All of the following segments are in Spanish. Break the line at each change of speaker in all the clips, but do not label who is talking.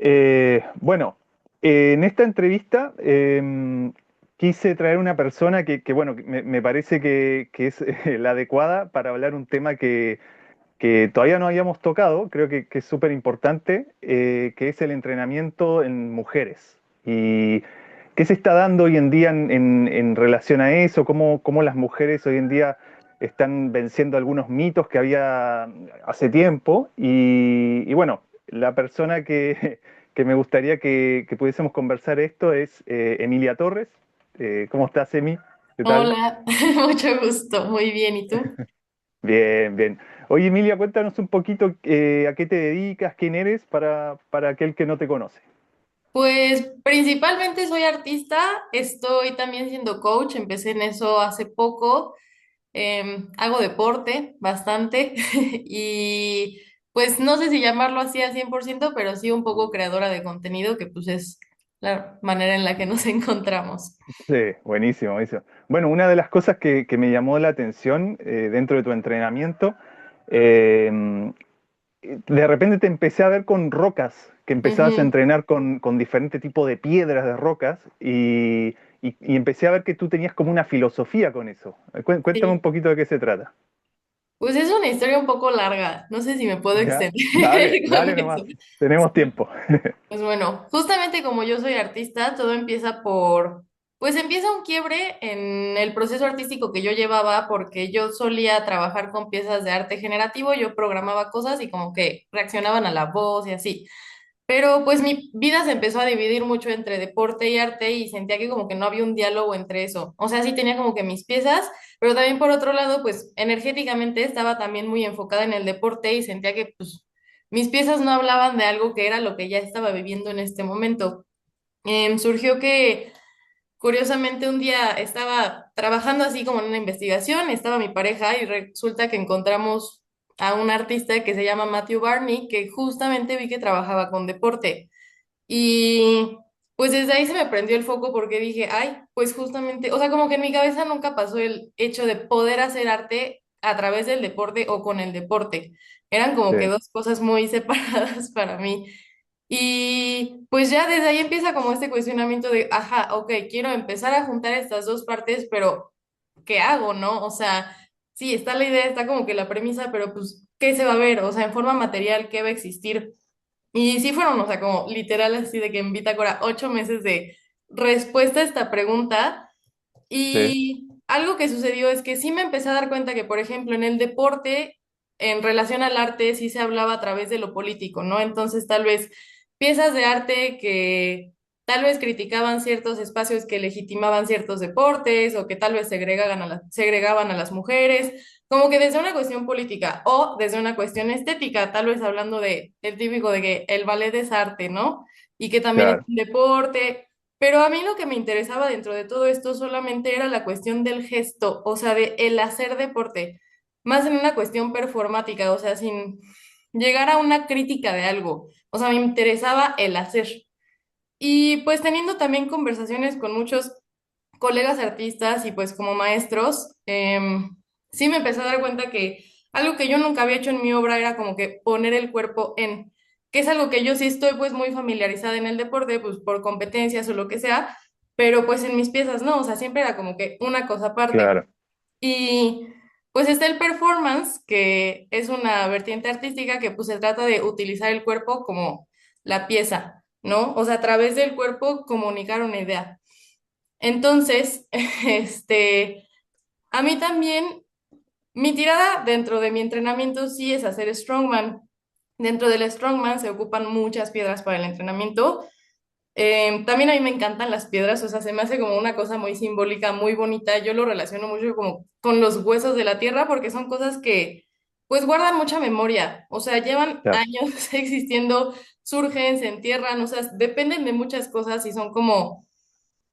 Bueno, en esta entrevista quise traer una persona bueno, me parece que es la adecuada para hablar un tema que todavía no habíamos tocado, creo que es súper importante, que es el entrenamiento en mujeres. ¿Y qué se está dando hoy en día en relación a eso? ¿Cómo las mujeres hoy en día están venciendo algunos mitos que había hace tiempo? Y bueno, la persona que me gustaría que pudiésemos conversar esto es Emilia Torres. ¿Cómo estás, Emi? ¿Qué tal?
Hola, mucho gusto, muy bien, ¿y tú?
Bien, bien. Oye, Emilia, cuéntanos un poquito a qué te dedicas, quién eres para aquel que no te conoce.
Pues principalmente soy artista, estoy también siendo coach, empecé en eso hace poco, hago deporte bastante y pues no sé si llamarlo así al 100%, pero sí un poco creadora de contenido, que pues es la manera en la que nos encontramos.
Sí, buenísimo, buenísimo. Bueno, una de las cosas que me llamó la atención dentro de tu entrenamiento, eh, de repente te empecé a ver con rocas, que empezabas a
Ujú.
entrenar con diferente tipo de piedras de rocas y empecé a ver que tú tenías como una filosofía con eso. Cuéntame un
Sí.
poquito de qué se trata.
Pues es una historia un poco larga, no sé si me puedo
¿Ya?
extender
Dale,
con
dale
eso.
nomás. Tenemos tiempo.
Pues bueno, justamente como yo soy artista, todo empieza pues empieza un quiebre en el proceso artístico que yo llevaba porque yo solía trabajar con piezas de arte generativo, yo programaba cosas y como que reaccionaban a la voz y así. Pero pues mi vida se empezó a dividir mucho entre deporte y arte y sentía que como que no había un diálogo entre eso. O sea, sí tenía como que mis piezas, pero también por otro lado, pues energéticamente estaba también muy enfocada en el deporte y sentía que pues mis piezas no hablaban de algo que era lo que ya estaba viviendo en este momento. Surgió que curiosamente un día estaba trabajando así como en una investigación, estaba mi pareja y resulta que encontramos a un artista que se llama Matthew Barney, que justamente vi que trabajaba con deporte. Y pues desde ahí se me prendió el foco porque dije, ay, pues justamente, o sea, como que en mi cabeza nunca pasó el hecho de poder hacer arte a través del deporte o con el deporte. Eran como que
Sí.
dos cosas muy separadas para mí. Y pues ya desde ahí empieza como este cuestionamiento de, ajá, ok, quiero empezar a juntar estas dos partes, pero ¿qué hago, no? O sea, sí, está la idea, está como que la premisa, pero pues, ¿qué se va a ver? O sea, en forma material, ¿qué va a existir? Y sí fueron, o sea, como literal así de que en Bitácora 8 meses de respuesta a esta pregunta.
Sí,
Y algo que sucedió es que sí me empecé a dar cuenta que, por ejemplo, en el deporte, en relación al arte, sí se hablaba a través de lo político, ¿no? Entonces, tal vez piezas de arte que tal vez criticaban ciertos espacios que legitimaban ciertos deportes o que tal vez segregaban a las mujeres, como que desde una cuestión política o desde una cuestión estética, tal vez hablando de el típico de que el ballet es arte, ¿no? Y que también es
claro,
un deporte, pero a mí lo que me interesaba dentro de todo esto solamente era la cuestión del gesto, o sea, de el hacer deporte, más en una cuestión performática, o sea, sin llegar a una crítica de algo. O sea, me interesaba el hacer. Y pues teniendo también conversaciones con muchos colegas artistas y pues como maestros, sí me empecé a dar cuenta que algo que yo nunca había hecho en mi obra era como que poner el cuerpo en, que es algo que yo sí estoy pues muy familiarizada en el deporte, pues por competencias o lo que sea, pero pues en mis piezas no, o sea, siempre era como que una cosa aparte.
claro.
Y pues está el performance, que es una vertiente artística que pues se trata de utilizar el cuerpo como la pieza, ¿no? O sea, a través del cuerpo comunicar una idea. Entonces, a mí también, mi tirada dentro de mi entrenamiento sí es hacer strongman. Dentro del strongman se ocupan muchas piedras para el entrenamiento. También a mí me encantan las piedras, o sea, se me hace como una cosa muy simbólica, muy bonita. Yo lo relaciono mucho como con los huesos de la tierra porque son cosas que pues guardan mucha memoria, o sea, llevan
Claro.
años existiendo, surgen, se entierran, o sea, dependen de muchas cosas y son como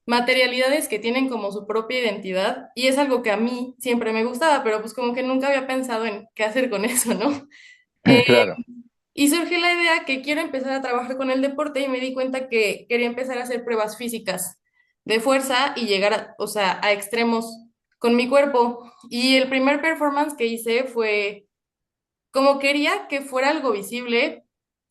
materialidades que tienen como su propia identidad y es algo que a mí siempre me gustaba, pero pues como que nunca había pensado en qué hacer con eso, ¿no? Eh,
Claro,
y surgió la idea que quiero empezar a trabajar con el deporte y me di cuenta que quería empezar a hacer pruebas físicas de fuerza y llegar a, o sea, a extremos con mi cuerpo. Y el primer performance que hice fue como quería que fuera algo visible,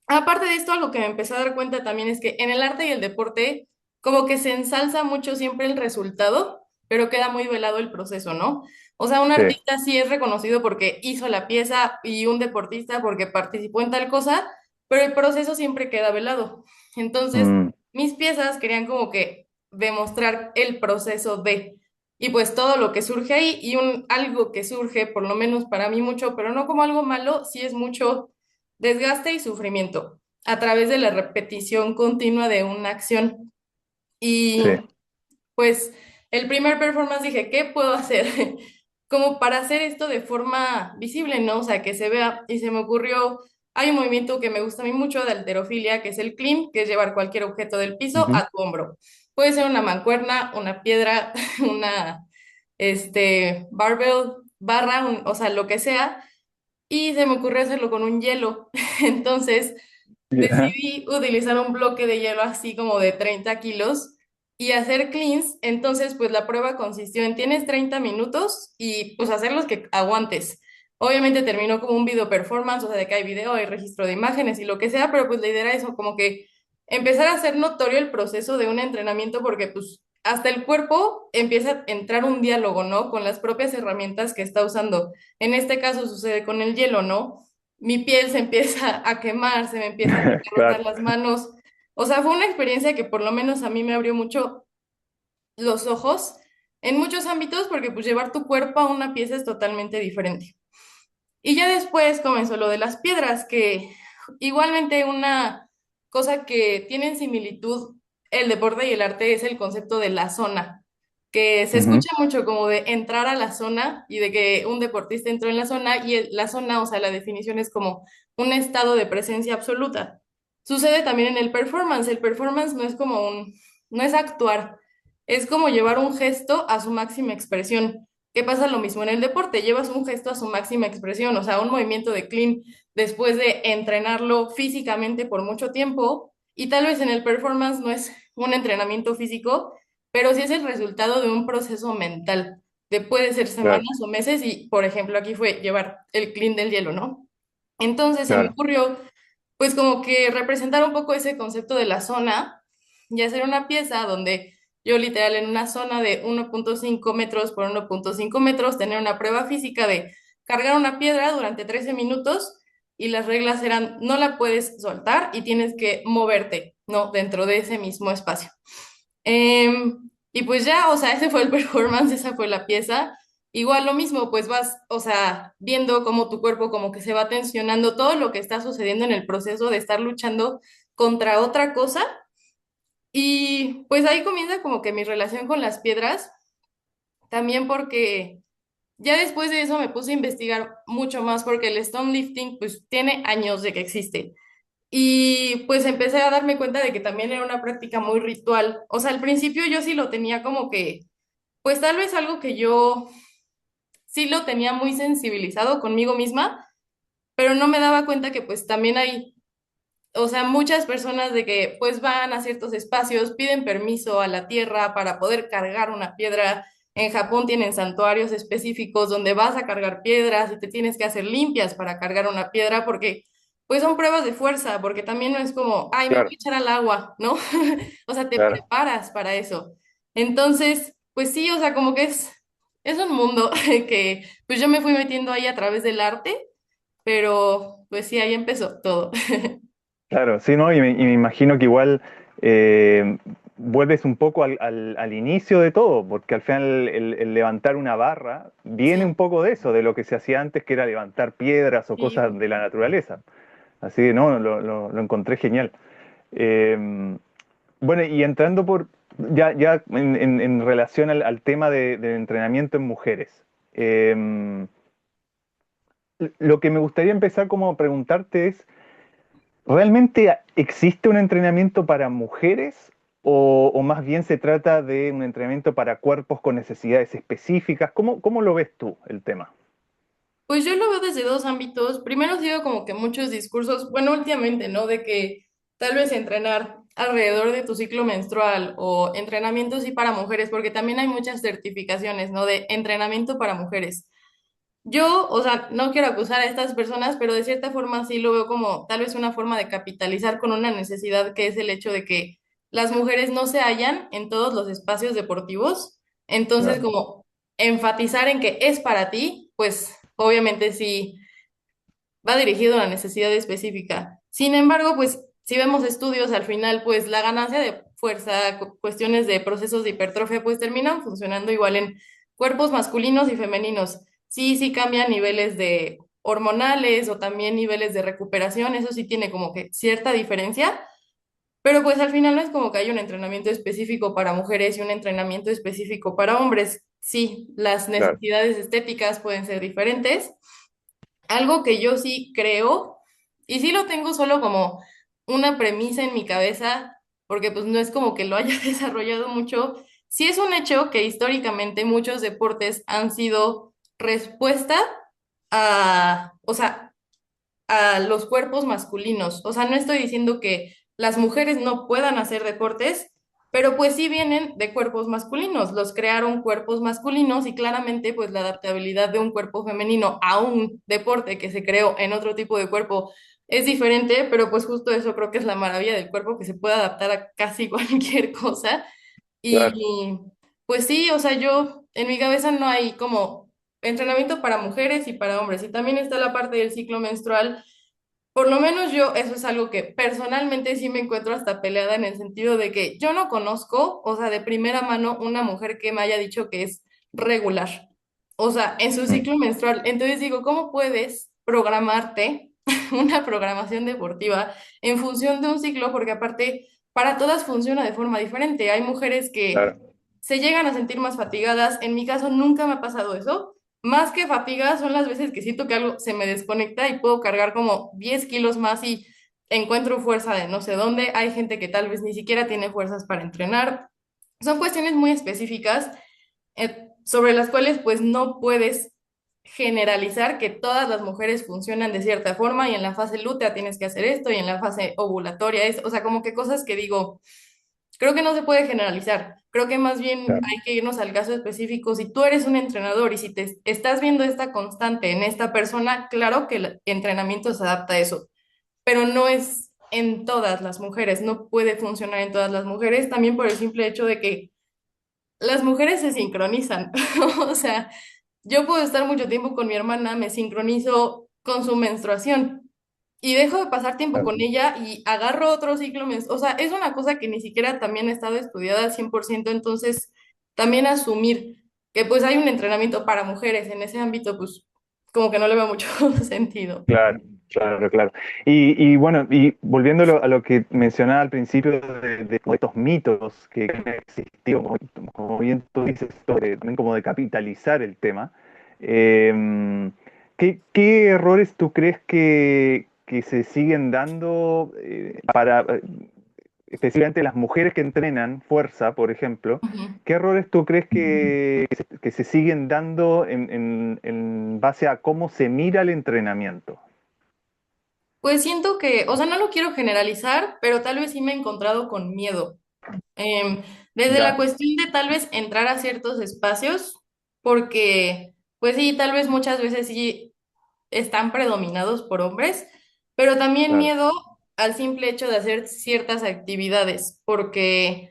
Aparte de esto, algo que me empecé a dar cuenta también es que en el arte y el deporte, como que se ensalza mucho siempre el resultado, pero queda muy velado el proceso, ¿no? O sea, un
Sí.
artista sí es reconocido porque hizo la pieza y un deportista porque participó en tal cosa, pero el proceso siempre queda velado. Entonces,
Mm,
mis piezas querían como que demostrar el proceso de, y pues todo lo que surge ahí y algo que surge, por lo menos para mí mucho, pero no como algo malo, sí es mucho desgaste y sufrimiento a través de la repetición continua de una acción.
sí.
Y pues el primer performance dije, ¿qué puedo hacer? Como para hacer esto de forma visible, ¿no? O sea, que se vea. Y se me ocurrió, hay un movimiento que me gusta a mí mucho de halterofilia, que es el clean, que es llevar cualquier objeto del piso
Ujú.
a tu hombro. Puede ser una mancuerna, una piedra, una, barbell, barra, o sea, lo que sea, y se me ocurrió hacerlo con un hielo. Entonces
Ya.
decidí utilizar un bloque de hielo así como de 30 kilos y hacer cleans. Entonces, pues la prueba consistió en tienes 30 minutos y pues hacer los que aguantes. Obviamente terminó como un video performance, o sea, de que hay video, hay registro de imágenes y lo que sea, pero pues la idea era eso, como que empezar a hacer notorio el proceso de un entrenamiento porque pues hasta el cuerpo empieza a entrar un diálogo, ¿no? Con las propias herramientas que está usando. En este caso sucede con el hielo, ¿no? Mi piel se empieza a quemar, se me empiezan a
Claro,
encarnar las manos. O sea, fue una experiencia que por lo menos a mí me abrió mucho los ojos en muchos ámbitos porque pues llevar tu cuerpo a una pieza es totalmente diferente. Y ya después comenzó lo de las piedras, que igualmente una cosa que tienen similitud el deporte y el arte es el concepto de la zona, que se
ujú,
escucha mucho como de entrar a la zona y de que un deportista entró en la zona y la zona, o sea, la definición es como un estado de presencia absoluta. Sucede también en el performance no es como no es actuar, es como llevar un gesto a su máxima expresión. ¿Qué pasa lo mismo en el deporte? Llevas un gesto a su máxima expresión, o sea, un movimiento de clean después de entrenarlo físicamente por mucho tiempo y tal vez en el performance no es un entrenamiento físico, pero sí es el resultado de un proceso mental, de puede ser
claro,
semanas o meses y, por ejemplo, aquí fue llevar el clean del hielo, ¿no? Entonces se me
claro.
ocurrió, pues como que representar un poco ese concepto de la zona y hacer una pieza donde yo literal en una zona de 1.5 metros por 1.5 metros, tener una prueba física de cargar una piedra durante 13 minutos y las reglas eran no la puedes soltar y tienes que moverte, ¿no? Dentro de ese mismo espacio. Y pues ya, o sea, ese fue el performance, esa fue la pieza. Igual lo mismo, pues vas, o sea, viendo cómo tu cuerpo como que se va tensionando, todo lo que está sucediendo en el proceso de estar luchando contra otra cosa. Y pues ahí comienza como que mi relación con las piedras, también porque ya después de eso me puse a investigar mucho más porque el stone lifting pues tiene años de que existe. Y pues empecé a darme cuenta de que también era una práctica muy ritual. O sea, al principio yo sí lo tenía como que, pues tal vez algo que yo sí lo tenía muy sensibilizado conmigo misma, pero no me daba cuenta que pues también hay, o sea, muchas personas de que pues van a ciertos espacios, piden permiso a la tierra para poder cargar una piedra. En Japón tienen santuarios específicos donde vas a cargar piedras y te tienes que hacer limpias para cargar una piedra porque pues son pruebas de fuerza, porque también no es como, ay, me voy a
Claro,
echar al agua, ¿no? O sea, te
claro.
preparas para eso. Entonces, pues sí, o sea, como que es un mundo que pues yo me fui metiendo ahí a través del arte, pero pues sí, ahí empezó todo.
Claro, sí, ¿no? Y me imagino que igual eh, vuelves un poco al inicio de todo, porque al final el levantar una barra viene un
Sí,
poco de eso, de lo que se hacía antes, que era levantar piedras o
sí,
cosas de la naturaleza. Así que no, lo encontré genial. Eh, bueno, y entrando ya en relación al tema del entrenamiento en mujeres. eh, lo que me gustaría empezar como a preguntarte es, ¿realmente existe un entrenamiento para mujeres o más bien se trata de un entrenamiento para cuerpos con necesidades específicas? ¿Cómo lo ves tú el tema?
pues yo lo veo desde dos ámbitos. Primero, sigo como que muchos discursos, bueno, últimamente, ¿no? De que tal vez entrenar alrededor de tu ciclo menstrual o entrenamiento sí para mujeres, porque también hay muchas certificaciones, ¿no? De entrenamiento para mujeres. Yo, o sea, no quiero acusar a estas personas, pero de cierta forma sí lo veo como tal vez una forma de capitalizar con una necesidad que es el hecho de que las mujeres no se hallan en todos los espacios deportivos. Entonces,
Claro,
como enfatizar en que es para ti, pues obviamente sí va dirigido a una necesidad específica. Sin embargo, pues si vemos estudios al final, pues la ganancia de fuerza, cuestiones de procesos de hipertrofia, pues terminan funcionando igual en cuerpos masculinos y femeninos. Sí, sí cambian niveles de hormonales o también niveles de recuperación, eso sí tiene como que cierta diferencia, pero pues al final no es como que hay un entrenamiento específico para mujeres y un entrenamiento específico para hombres. Sí, las
claro,
necesidades estéticas pueden ser diferentes. Algo que yo sí creo, y sí lo tengo solo como una premisa en mi cabeza, porque pues no es como que lo haya desarrollado mucho, sí es un hecho que históricamente muchos deportes han sido respuesta o sea, a los cuerpos masculinos. O sea, no estoy diciendo que las mujeres no puedan hacer deportes, pero pues sí vienen de cuerpos masculinos. Los crearon cuerpos masculinos y claramente pues la adaptabilidad de un cuerpo femenino a un deporte que se creó en otro tipo de cuerpo es diferente, pero pues justo eso creo que es la maravilla del cuerpo, que se puede adaptar a casi cualquier cosa.
claro.
Y pues sí, o sea, yo en mi cabeza no hay como entrenamiento para mujeres y para hombres. Y también está la parte del ciclo menstrual. Por lo menos yo, eso es algo que personalmente sí me encuentro hasta peleada en el sentido de que yo no conozco, o sea, de primera mano, una mujer que me haya dicho que es regular, o sea, en su
Mm,
ciclo menstrual. Entonces digo, ¿cómo puedes programarte una programación deportiva en función de un ciclo? Porque aparte, para todas funciona de forma diferente. Hay mujeres que
claro,
se llegan a sentir más fatigadas. En mi caso nunca me ha pasado eso. Más que fatiga, son las veces que siento que algo se me desconecta y puedo cargar como 10 kilos más y encuentro fuerza de no sé dónde. Hay gente que tal vez ni siquiera tiene fuerzas para entrenar. Son cuestiones muy específicas sobre las cuales pues no puedes generalizar que todas las mujeres funcionan de cierta forma y en la fase lútea tienes que hacer esto y en la fase ovulatoria es, o sea, como que cosas que digo, creo que no se puede generalizar. Creo que más bien
claro.
hay que irnos al caso específico. Si tú eres un entrenador y si te estás viendo esta constante en esta persona, claro que el entrenamiento se adapta a eso, pero no es en todas las mujeres, no puede funcionar en todas las mujeres, también por el simple hecho de que las mujeres se sincronizan. O sea, yo puedo estar mucho tiempo con mi hermana, me sincronizo con su menstruación y dejo de pasar tiempo
Claro.
con ella y agarro otro ciclo menstrual. O sea, es una cosa que ni siquiera también ha estado estudiada al 100%. Entonces también asumir que pues hay un entrenamiento para mujeres en ese ámbito, pues como que no le veo mucho sentido.
Claro, claro, claro. Y bueno, y volviendo a lo que mencionaba al principio de como estos mitos que han existido, como bien tú dices, también como de capitalizar el tema, eh, ¿qué errores tú crees que se siguen dando para, especialmente las mujeres que entrenan fuerza, por ejemplo?
Ujú.
¿Qué errores tú crees que se siguen dando en base a cómo se mira el entrenamiento?
Pues siento que, o sea, no lo quiero generalizar, pero tal vez sí me he encontrado con miedo. Em, Desde la
Ya,
cuestión de tal vez entrar a ciertos espacios, porque, pues sí, tal vez muchas veces sí están predominados por hombres, pero también
claro,
miedo al simple hecho de hacer ciertas actividades, porque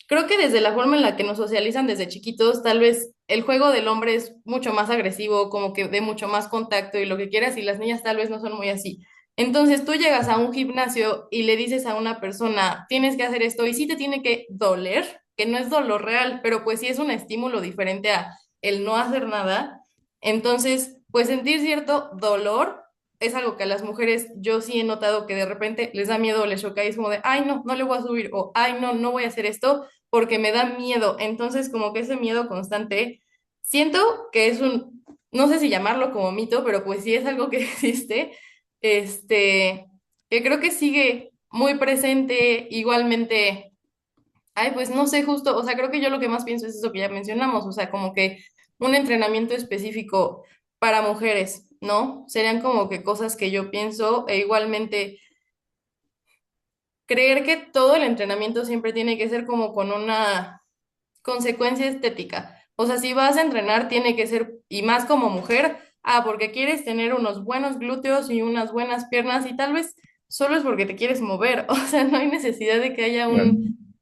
creo que desde la forma en la que nos socializan desde chiquitos, tal vez el juego del hombre es mucho más agresivo, como que de mucho más contacto y lo que quieras, y las niñas tal vez no son muy así. Entonces tú llegas a un gimnasio y le dices a una persona, tienes que hacer esto, y sí te tiene que doler, que no es dolor real, pero pues sí es un estímulo diferente a el no hacer nada. Entonces, pues sentir cierto dolor es algo que a las mujeres yo sí he notado que de repente les da miedo, les choca y es como de, ay, no, no le voy a subir, o ay, no, no voy a hacer esto porque me da miedo. Entonces, como que ese miedo constante, siento que es no sé si llamarlo como mito, pero pues sí es algo que existe, este, que creo que sigue muy presente igualmente. Ay, pues no sé, justo, o sea, creo que yo lo que más pienso es eso que ya mencionamos, o sea, como que un entrenamiento específico para mujeres, ¿no? Serían como que cosas que yo pienso e igualmente creer que todo el entrenamiento siempre tiene que ser como con una consecuencia estética. O sea, si vas a entrenar, tiene que ser, y más como mujer, porque quieres tener unos buenos glúteos y unas buenas piernas, y tal vez solo es porque te quieres mover. O sea, no hay necesidad de que haya
Claro,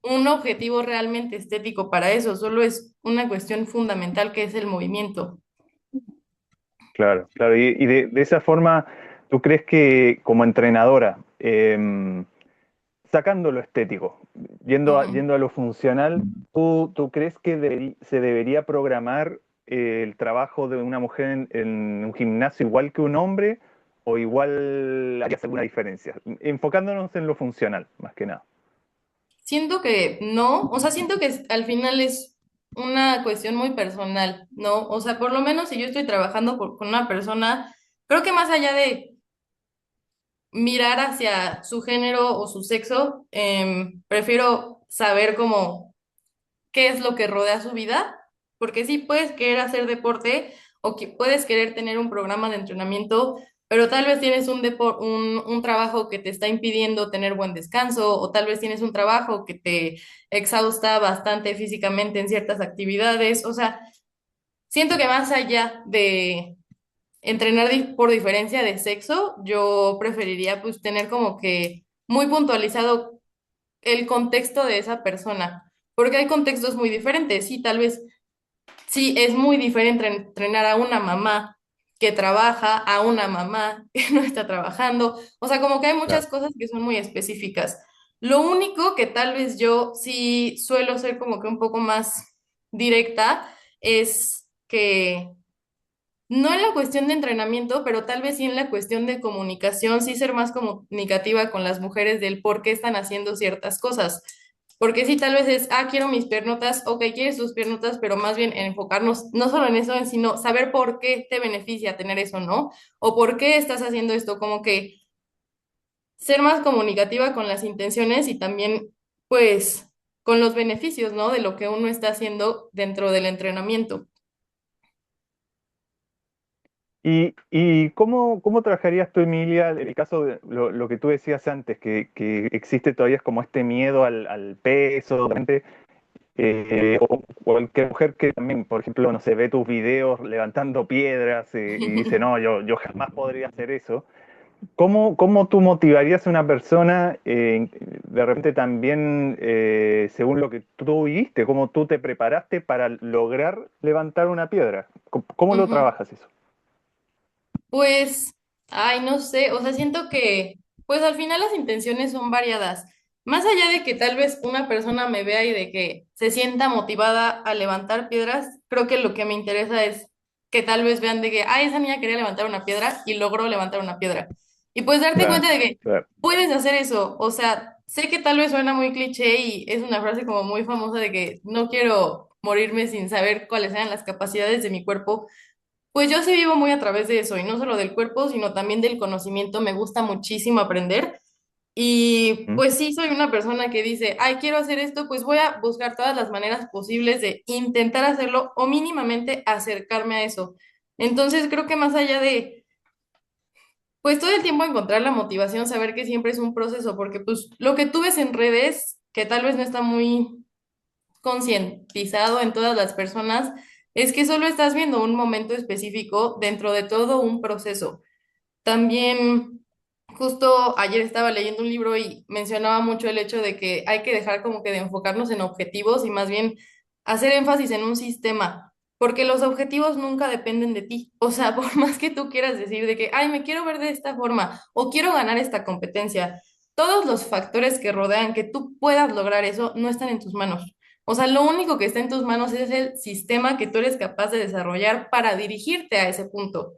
un objetivo realmente estético para eso, solo es una cuestión fundamental que es el movimiento.
claro. Claro. Y de esa forma, ¿tú crees que como entrenadora, sacando lo estético,
Ujú.
yendo a lo funcional, tú crees que se debería programar el trabajo de una mujer en un gimnasio igual que un hombre o igual harías alguna diferencia? Enfocándonos en lo funcional, más que nada.
Siento que no, o sea, siento que al final es una cuestión muy personal, ¿no? O sea, por lo menos si yo estoy trabajando con una persona, creo que más allá de mirar hacia su género o su sexo, prefiero saber cómo qué es lo que rodea su vida, porque sí puedes querer hacer deporte o que puedes querer tener un programa de entrenamiento, pero tal vez tienes un trabajo que te está impidiendo tener buen descanso, o tal vez tienes un trabajo que te exhausta bastante físicamente en ciertas actividades. O sea, siento que más allá de entrenar por diferencia de sexo, yo preferiría pues tener como que muy puntualizado el contexto de esa persona, porque hay contextos muy diferentes. Sí, tal vez sí es muy diferente entrenar a una mamá que trabaja, a una mamá que no está trabajando. O sea, como que hay
Claro.
muchas cosas que son muy específicas. Lo único que tal vez yo sí suelo ser como que un poco más directa es que no en la cuestión de entrenamiento, pero tal vez sí en la cuestión de comunicación, sí ser más comunicativa con las mujeres del por qué están haciendo ciertas cosas. Porque sí, tal vez es, quiero mis piernotas, ok, quieres tus piernotas, pero más bien enfocarnos no solo en eso, sino saber por qué te beneficia tener eso, ¿no? O por qué estás haciendo esto, como que ser más comunicativa con las intenciones y también, pues, con los beneficios, ¿no? De lo que uno está haciendo dentro del entrenamiento.
¿Y cómo trabajarías tú, Emilia, el caso de lo que tú decías antes, que existe todavía es como este miedo al peso, de repente, o cualquier mujer que también, por ejemplo, no sé, ve tus videos levantando piedras y dice, no, yo jamás podría hacer eso. ¿Cómo tú motivarías a una persona, de repente también, según lo que tú viviste, cómo tú te preparaste para lograr levantar una piedra? ¿Cómo lo
Ujú.
trabajas eso?
Pues, no sé, o sea, siento que, pues al final las intenciones son variadas. Más allá de que tal vez una persona me vea y de que se sienta motivada a levantar piedras, creo que lo que me interesa es que tal vez vean de que, esa niña quería levantar una piedra y logró levantar una piedra. Y pues darte
Claro,
cuenta de que
claro.
puedes hacer eso. O sea, sé que tal vez suena muy cliché y es una frase como muy famosa de que no quiero morirme sin saber cuáles sean las capacidades de mi cuerpo, pues yo sí vivo muy a través de eso, y no solo del cuerpo, sino también del conocimiento. Me gusta muchísimo aprender. Y
¿Mm?
pues sí, soy una persona que dice, quiero hacer esto, pues voy a buscar todas las maneras posibles de intentar hacerlo o mínimamente acercarme a eso. Entonces creo que más allá de, pues todo el tiempo encontrar la motivación, saber que siempre es un proceso, porque pues lo que tú ves en redes, que tal vez no está muy concientizado en todas las personas, es que solo estás viendo un momento específico dentro de todo un proceso. También, justo ayer estaba leyendo un libro y mencionaba mucho el hecho de que hay que dejar como que de enfocarnos en objetivos y más bien hacer énfasis en un sistema, porque los objetivos nunca dependen de ti. O sea, por más que tú quieras decir de que, me quiero ver de esta forma o quiero ganar esta competencia, todos los factores que rodean que tú puedas lograr eso no están en tus manos. O sea, lo único que está en tus manos es el sistema que tú eres capaz de desarrollar para dirigirte a ese punto.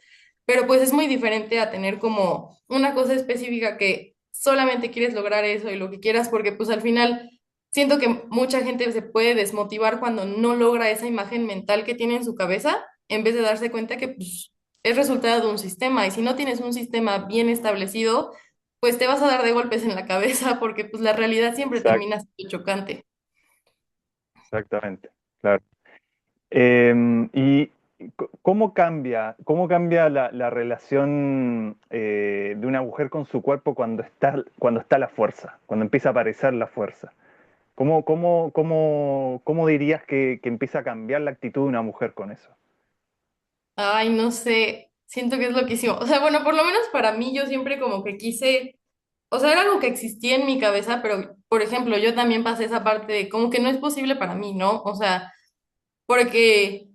Pero pues es muy diferente a tener como una cosa específica que solamente quieres lograr eso y lo que quieras, porque pues al final siento que mucha gente se puede desmotivar cuando no logra esa imagen mental que tiene en su cabeza, en vez de darse cuenta que pues es resultado de un sistema, y si no tienes un sistema bien establecido, pues te vas a dar de golpes en la cabeza porque pues la realidad siempre
Exact-
termina siendo chocante.
Exactamente, claro. ¿Y cómo cambia la relación de una mujer con su cuerpo cuando está la fuerza, cuando empieza a aparecer la fuerza? ¿Cómo dirías que empieza a cambiar la actitud de una mujer con eso?
Ay, no sé, siento que es loquísimo. O sea, bueno, por lo menos para mí yo siempre como que quise, o sea, era algo que existía en mi cabeza, pero por ejemplo, yo también pasé esa parte de como que no es posible para mí, ¿no? O sea, porque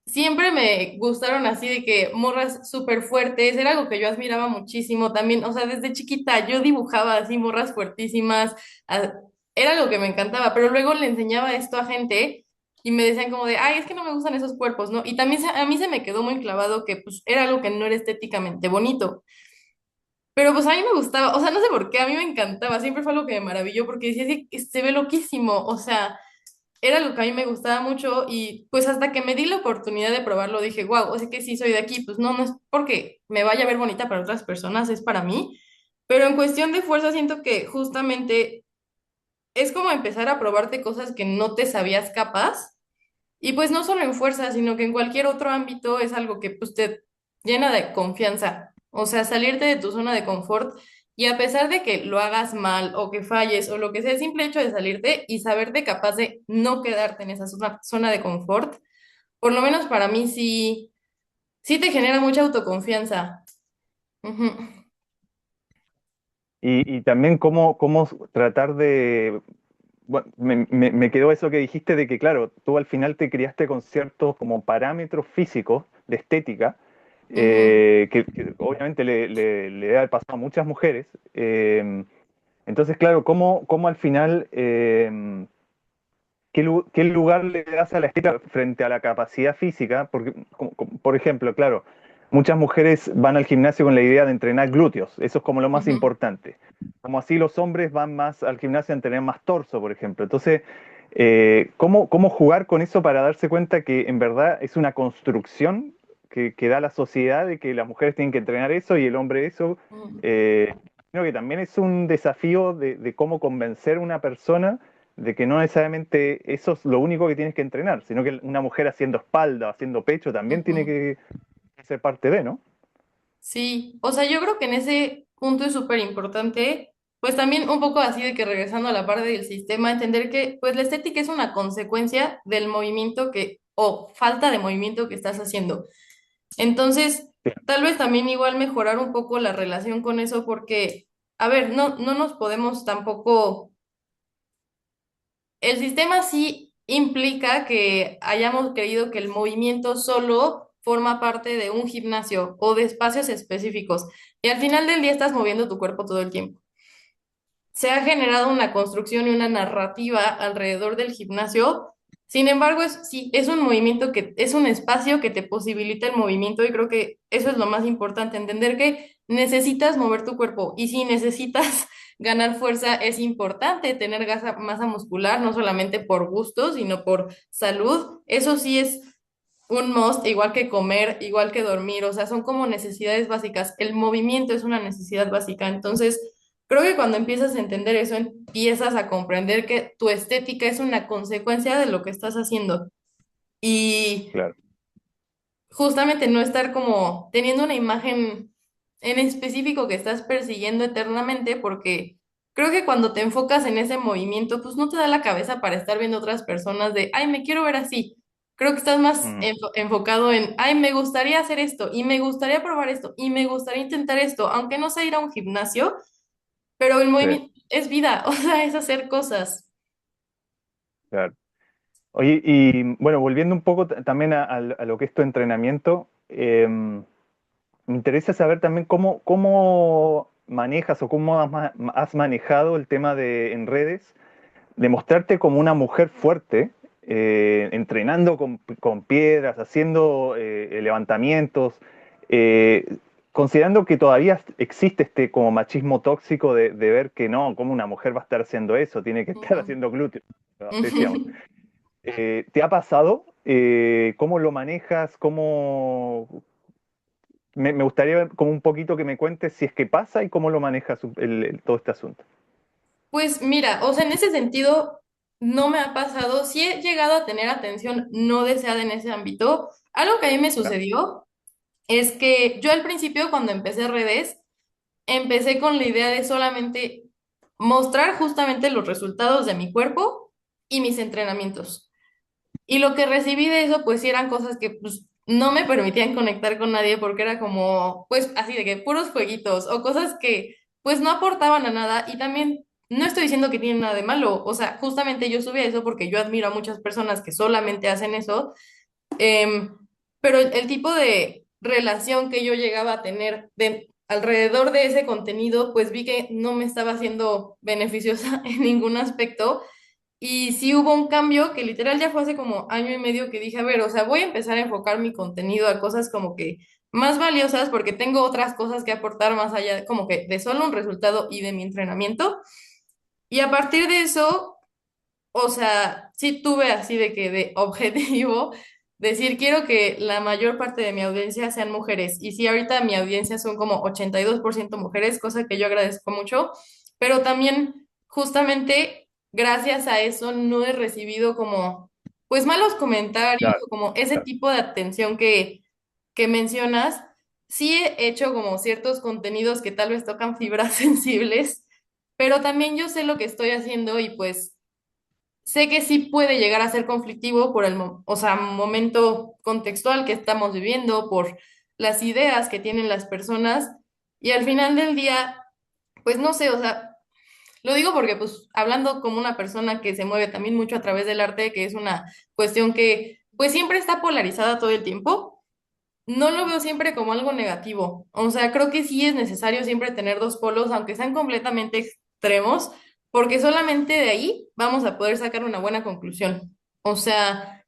siempre me gustaron así de que morras súper fuertes, era algo que yo admiraba muchísimo también, o sea, desde chiquita yo dibujaba así morras fuertísimas, a- era algo que me encantaba, pero luego le enseñaba esto a gente y me decían como de, ay, es que no me gustan esos cuerpos, ¿no? Y también a mí se me quedó muy clavado que pues era algo que no era estéticamente bonito. Pero pues a mí me gustaba, o sea, no sé por qué, a mí me encantaba, siempre fue algo que me maravilló porque decía, "Sí, se ve loquísimo, o sea, era lo que a mí me gustaba mucho y pues hasta que me di la oportunidad de probarlo dije, wow, o sea que sí soy de aquí, pues no, no es porque me vaya a ver bonita para otras personas, es para mí, pero en cuestión de fuerza siento que justamente es como empezar a probarte cosas que no te sabías capaz y pues no solo en fuerza, sino que en cualquier otro ámbito es algo que pues te llena de confianza. O sea, salirte de tu zona de confort y a pesar de que lo hagas mal o que falles o lo que sea, el simple hecho de salirte y saberte capaz de no quedarte en esa zona de confort, por lo menos para mí sí, sí te genera mucha autoconfianza. Ujú,
Y también cómo tratar de... Bueno, me quedó eso que dijiste de que, claro, tú al final te criaste con ciertos como parámetros físicos de estética,
ujú,
que obviamente le debe haber pasado a muchas mujeres. Entonces, claro, cómo al final, qué lugar le das a la estética frente a la capacidad física? Porque, por ejemplo, claro, muchas mujeres van al gimnasio con la idea de entrenar glúteos, eso es como lo más
ujú,
importante. Como así los hombres van más al gimnasio a entrenar más torso, por ejemplo. Entonces, ¿cómo jugar con eso para darse cuenta que en verdad es una construcción que da la sociedad de que las mujeres tienen que entrenar eso y el hombre eso?
ujú,
Eh, Creo que también es un desafío de cómo convencer a una persona de que no necesariamente eso es lo único que tienes que entrenar, sino que una mujer haciendo espalda, haciendo pecho, también tiene
ujú.
que ser parte de, ¿no?
Sí, o sea, yo creo que en ese punto es súper importante, pues también un poco así de que regresando a la parte del sistema, entender que pues la estética es una consecuencia del movimiento que, o falta de movimiento que estás haciendo. Entonces,
Sí,
tal vez también igual mejorar un poco la relación con eso, porque, a ver, no, no nos podemos tampoco, el sistema sí implica que hayamos creído que el movimiento solo forma parte de un gimnasio o de espacios específicos y al final del día estás moviendo tu cuerpo todo el tiempo. Se ha generado una construcción y una narrativa alrededor del gimnasio. Sin embargo, sí, es un movimiento que es un espacio que te posibilita el movimiento y creo que eso es lo más importante, entender que necesitas mover tu cuerpo y si necesitas ganar fuerza, es importante tener masa muscular, no solamente por gusto, sino por salud. Eso sí es un must, igual que comer, igual que dormir, o sea, son como necesidades básicas. El movimiento es una necesidad básica, entonces creo que cuando empiezas a entender eso, empiezas a comprender que tu estética es una consecuencia de lo que estás haciendo y
claro.
justamente no estar como teniendo una imagen en específico que estás persiguiendo eternamente porque creo que cuando te enfocas en ese movimiento, pues no te da la cabeza para estar viendo otras personas de, ay, me quiero ver así. Creo que estás más
Mm,
enfocado en, ay, me gustaría hacer esto y me gustaría probar esto y me gustaría intentar esto, aunque no sea ir a un gimnasio, pero el
sí,
movimiento es vida, o sea, es hacer cosas.
claro. Oye, y bueno, volviendo un poco también a lo que es tu entrenamiento, me interesa saber también cómo manejas o cómo has manejado el tema de en redes de mostrarte como una mujer fuerte, entrenando con piedras, haciendo levantamientos, eh, considerando que todavía existe este como machismo tóxico de ver que no, como una mujer va a estar haciendo eso, tiene que estar
Ujú.
haciendo glúteos, ¿no? Decíamos.
Ujú.
¿Te ha pasado? ¿Cómo lo manejas? Me gustaría ver como un poquito que me cuentes si es que pasa y cómo lo manejas todo este asunto.
Pues mira, o sea, en ese sentido no me ha pasado, sí he llegado a tener atención no deseada en ese ámbito. Algo que a mí me
¿Ya?
sucedió es que yo al principio cuando empecé redes, empecé con la idea de solamente mostrar justamente los resultados de mi cuerpo y mis entrenamientos. Y lo que recibí de eso, pues sí eran cosas que pues, no me permitían conectar con nadie porque era como, pues así de que puros jueguitos o cosas que pues no aportaban a nada y también no estoy diciendo que tienen nada de malo, o sea, justamente yo subí eso porque yo admiro a muchas personas que solamente hacen eso, em, pero el tipo de relación que yo llegaba a tener alrededor de ese contenido, pues vi que no me estaba haciendo beneficiosa en ningún aspecto y sí hubo un cambio que literal ya fue hace como año y medio que dije, a ver, o sea, voy a empezar a enfocar mi contenido a cosas como que más valiosas porque tengo otras cosas que aportar más allá, como que de solo un resultado y de mi entrenamiento. Y a partir de eso, o sea, sí tuve así de que de objetivo decir, quiero que la mayor parte de mi audiencia sean mujeres. Y sí, ahorita mi audiencia son como 82% mujeres, cosa que yo agradezco mucho, pero también justamente gracias a eso no he recibido como, pues malos comentarios
Claro,
o como ese
claro.
tipo de atención que mencionas. Sí he hecho como ciertos contenidos que tal vez tocan fibras sensibles, pero también yo sé lo que estoy haciendo y pues sé que sí puede llegar a ser conflictivo por o sea, momento contextual que estamos viviendo, por las ideas que tienen las personas y al final del día, pues no sé, o sea, lo digo porque pues hablando como una persona que se mueve también mucho a través del arte, que es una cuestión que pues siempre está polarizada todo el tiempo. No lo veo siempre como algo negativo. O sea, creo que sí es necesario siempre tener dos polos, aunque sean completamente extremos, porque solamente de ahí vamos a poder sacar una buena conclusión. O sea,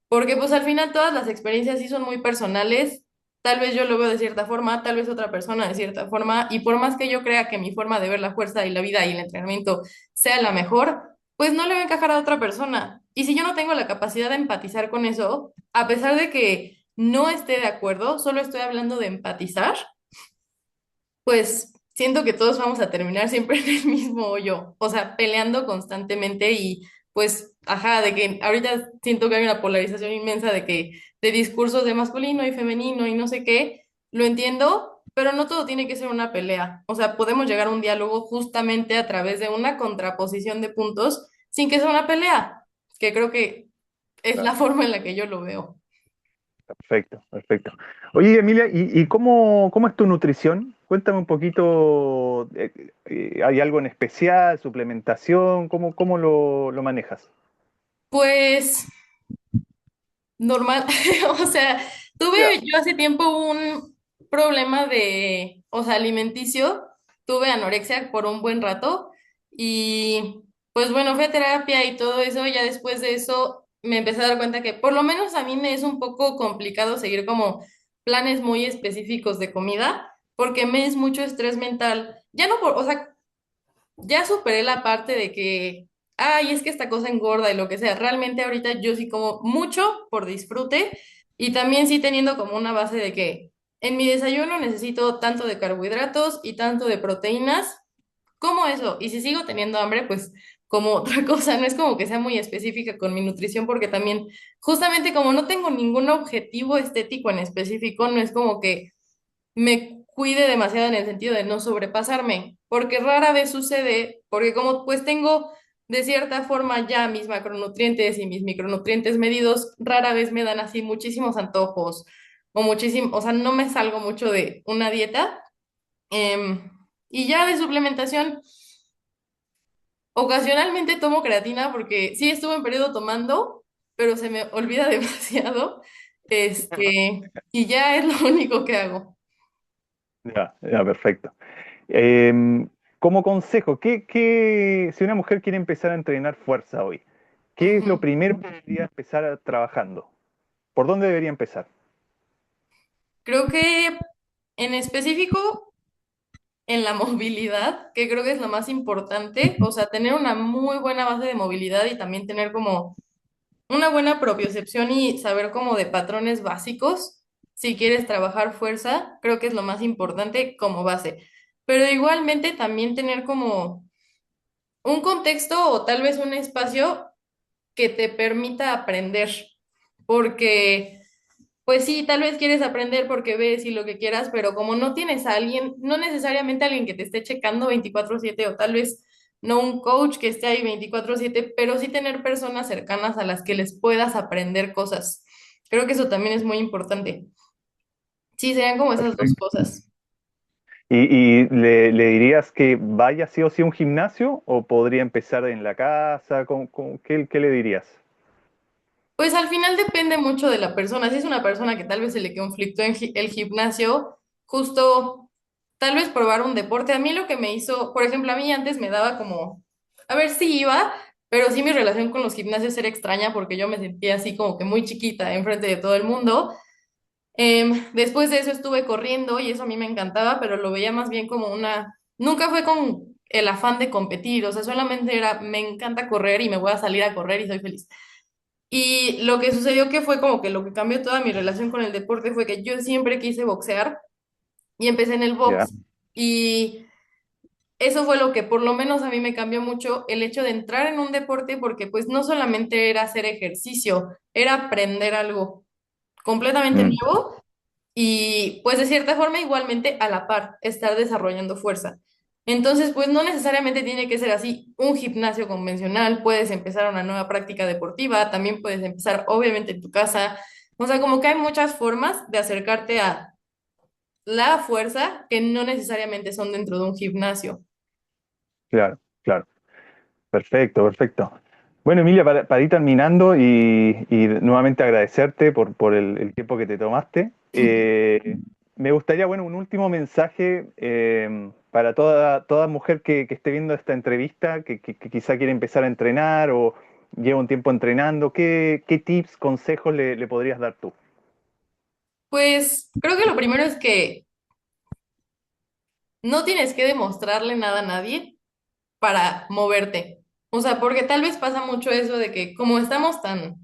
porque pues al final todas las experiencias sí son muy personales. Tal vez yo lo veo de cierta forma, tal vez otra persona de cierta forma, y por más que yo crea que mi forma de ver la fuerza y la vida y el entrenamiento sea la mejor, pues no le va a encajar a otra persona. Y si yo no tengo la capacidad de empatizar con eso, a pesar de que no esté de acuerdo, solo estoy hablando de empatizar, pues siento que todos vamos a terminar siempre en el mismo hoyo, o sea, peleando constantemente y pues, ajá, de que ahorita siento que hay una polarización inmensa de que de discursos de masculino y femenino y no sé qué, lo entiendo, pero no todo tiene que ser una pelea, o sea, podemos llegar a un diálogo justamente a través de una contraposición de puntos sin que sea una pelea, que creo que es la
Claro.
forma en la que yo lo veo.
Perfecto, perfecto. Oye, Emilia, ¿y cómo es tu nutrición? Cuéntame un poquito, ¿hay algo en especial, suplementación? ¿Cómo lo manejas?
Pues normal, o sea,
Ya.
tuve yo hace tiempo un problema de, o sea, alimenticio, tuve anorexia por un buen rato y pues bueno, fui a terapia y todo eso, ya después de eso me empecé a dar cuenta que por lo menos a mí me es un poco complicado seguir como planes muy específicos de comida, porque me es mucho estrés mental, ya no por, o sea, ya superé la parte de que, ay, es que esta cosa engorda y lo que sea. Realmente ahorita yo sí como mucho por disfrute y también sí teniendo como una base de que en mi desayuno necesito tanto de carbohidratos y tanto de proteínas, como eso. Y si sigo teniendo hambre, pues como otra cosa, no es como que sea muy específica con mi nutrición porque también, justamente como no tengo ningún objetivo estético en específico, no es como que me cuide demasiado en el sentido de no sobrepasarme, porque rara vez sucede, porque como pues tengo de cierta forma ya mis macronutrientes y mis micronutrientes medidos, rara vez me dan así muchísimos antojos o muchísimo, o sea, no me salgo mucho de una dieta. Em, y ya de suplementación, ocasionalmente tomo creatina porque sí estuve en periodo tomando, pero se me olvida demasiado, y ya es lo único que hago.
Ya, ya, perfecto. Em, Como consejo, si una mujer quiere empezar a entrenar fuerza hoy, ¿qué es lo
Ujú.
primero que debería empezar trabajando? ¿Por dónde debería empezar?
Creo que en específico en la movilidad, que creo que es lo más importante, o sea, tener una muy buena base de movilidad y también tener como una buena propiocepción y saber como de patrones básicos, si quieres trabajar fuerza, creo que es lo más importante como base. Pero igualmente también tener como un contexto o tal vez un espacio que te permita aprender, porque pues sí, tal vez quieres aprender porque ves y lo que quieras, pero como no tienes a alguien, no necesariamente alguien que te esté checando 24/7 o tal vez no un coach que esté ahí 24/7, pero sí tener personas cercanas a las que les puedas aprender cosas. Creo que eso también es muy importante. Sí, serían como esas dos
Perfecto.
cosas.
¿Y le dirías que vaya sí o sí a un gimnasio o podría empezar en la casa? ¿Qué le dirías?
Pues al final depende mucho de la persona. Si es una persona que tal vez se le conflictó en el gimnasio, justo tal vez probar un deporte. A mí lo que me hizo, por ejemplo, a mí antes me daba como, a ver si iba, pero sí mi relación con los gimnasios era extraña porque yo me sentía así como que muy chiquita enfrente de todo el mundo. Después de eso estuve corriendo y eso a mí me encantaba, pero lo veía más bien como una, nunca fue con el afán de competir, o sea, solamente era, me encanta correr y me voy a salir a correr y soy feliz. Y lo que sucedió que fue como que lo que cambió toda mi relación con el deporte fue que yo siempre quise boxear y empecé en el
Ya,
box. Y eso fue lo que por lo menos a mí me cambió mucho el hecho de entrar en un deporte porque pues no solamente era hacer ejercicio, era aprender algo completamente
mm,
nuevo y pues de cierta forma igualmente a la par estar desarrollando fuerza. Entonces, pues no necesariamente tiene que ser así un gimnasio convencional, puedes empezar una nueva práctica deportiva, también puedes empezar obviamente en tu casa, o sea, como que hay muchas formas de acercarte a la fuerza que no necesariamente son dentro de un gimnasio.
claro, claro. Perfecto, perfecto. Bueno, Emilia, para ir terminando y nuevamente agradecerte por el tiempo que te tomaste, me gustaría, bueno, un último mensaje para toda mujer que esté viendo esta entrevista, que quizá quiere empezar a entrenar o lleva un tiempo entrenando. ¿Qué tips, consejos le podrías dar tú?
Pues creo que lo primero es que no tienes que demostrarle nada a nadie para moverte. O sea, porque tal vez pasa mucho eso de que como estamos tan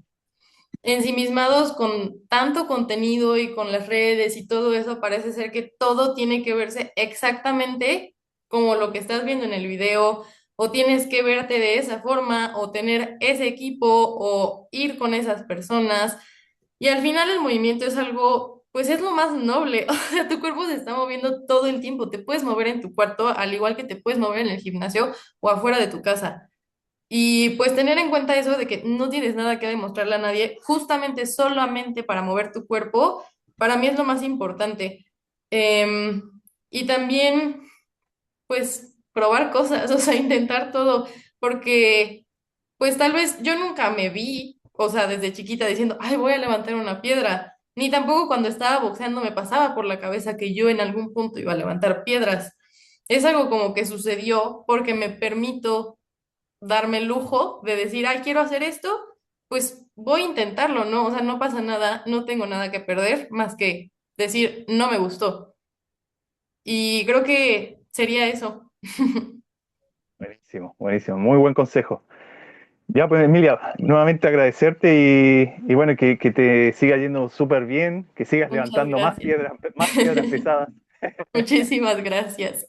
ensimismados con tanto contenido y con las redes y todo eso, parece ser que todo tiene que verse exactamente como lo que estás viendo en el video, o tienes que verte de esa forma, o tener ese equipo, o ir con esas personas. Y al final el movimiento es algo, pues es lo más noble. O sea, tu cuerpo se está moviendo todo el tiempo. Te puedes mover en tu cuarto, al igual que te puedes mover en el gimnasio o afuera de tu casa. Y pues tener en cuenta eso de que no tienes nada que demostrarle a nadie, justamente solamente para mover tu cuerpo, para mí es lo más importante. Em, y también, pues, probar cosas, o sea, intentar todo, porque, pues, tal vez yo nunca me vi, o sea, desde chiquita diciendo, ay, voy a levantar una piedra, ni tampoco cuando estaba boxeando me pasaba por la cabeza que yo en algún punto iba a levantar piedras. Es algo como que sucedió porque me permito darme el lujo de decir, ay, quiero hacer esto, pues voy a intentarlo, ¿no? O sea, no pasa nada, no tengo nada que perder más que decir, no me gustó. Y creo que sería eso.
Buenísimo, buenísimo. Muy buen consejo. Ya, pues Emilia, nuevamente agradecerte y bueno, que te siga yendo súper bien, que sigas
Muchas
levantando
gracias.
más piedras pesadas.
Muchísimas gracias.